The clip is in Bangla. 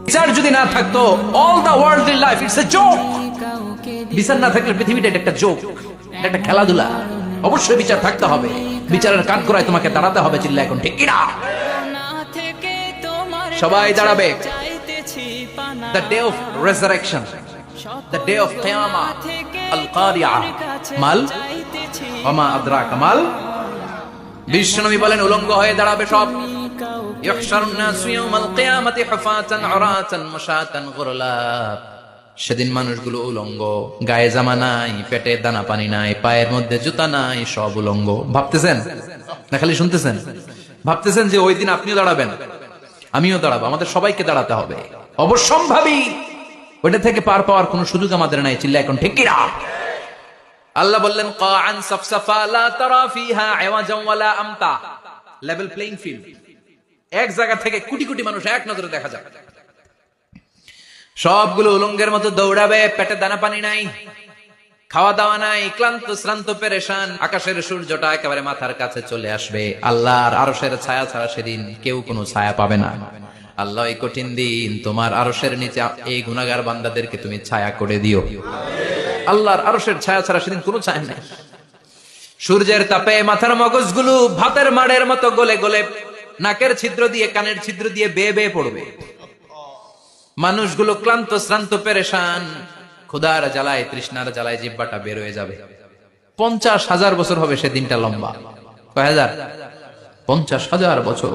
বিচার যদি না থাকতো, all the worldly life it's a joke. বিচার না থাকলে পৃথিবীটা একটা জোক, একটা খেলাধুলা। অবশ্যই বিচার থাকতে হবে, বিচারের কাঠগড়ায় তোমাকে দাঁড়াতে হবে। চিল্লা এখন ঠিক কিনা? সবাই দাঁড়াবে। The day of resurrection, the day of কিয়ামা, আল কারিয়া মাল ওয়া মা আদরাকা মাল। বিশ্বনবী বলেন উলঙ্গ হয়ে দাঁড়াবে সব। ইহশারুন নাসু ইয়াওমাল কিয়ামাতি হুফাতান উরাতান মুশাতান গুরলা। সেদিন মানুষগুলো উলঙ্গ, গায়ে জামা নাই, পেটে দানা পানি নাই, পায়ের মধ্যে জুতা নাই, সব উলঙ্গ। ভাবতেছেন না খালি শুনতেছেন? ভাবতেছেন যে ওই দিন আপনিও দাঁড়াবেন, আমিও দাঁড়াবো, আমাদের সবাইকে দাঁড়াতে হবে। অবশ্যম্ভাবী। ওইটা থেকে পার পাওয়ার কোনো সুযোগ আমাদের নাই। চিল্লা এখন ঠিক কিনা? আল্লাহ বললেন কাআন সাফসাফা লা তারা ফিহা আওয়াজান ওয়ালা আমতা। Level playing field. এক জায়গা থেকে কোটি কোটি মানুষ এক নজরে দেখা যাবে। সবগুলো উলঙ্গের মতো দৌড়াবে, পেটে দানা পানি নাই, খাওয়া দাওয়া নাই, ক্লান্ত শ্রান্ত পেরেশান। আকাশের সূর্যটা একেবারে মাথার কাছে চলে আসবে। আল্লাহর আরশের ছায়া ছাড়া সেদিন কেউ কোনো ছায়া পাবে না। আল্লাহ এই কঠিন দিন তোমার আরশের নিচে এই গুনাহগার বান্দাদেরকে তুমি ছায়া করে দিও। আল্লাহর আরশের ছায়া ছাড়া সেদিন কোনো ছায়া নেই। সূর্যের তাপে মাথার মগজগুলো ভাতের মাড়ের মতো গলে গলে নাকের ছিদ্র দিয়ে কানের ছিদ্র দিয়ে বেয়ে বেয়ে পড়বে। মানুষগুলো ক্লান্ত শ্রান্ত পেরেশান, ক্ষুধার জ্বালায় তৃষ্ণার জ্বালায় জিহ্বাটা বের হয়ে যাবে। 50,000 বছর হবে সেদিনটা লম্বা। কয় হাজার? 50,000 বছর।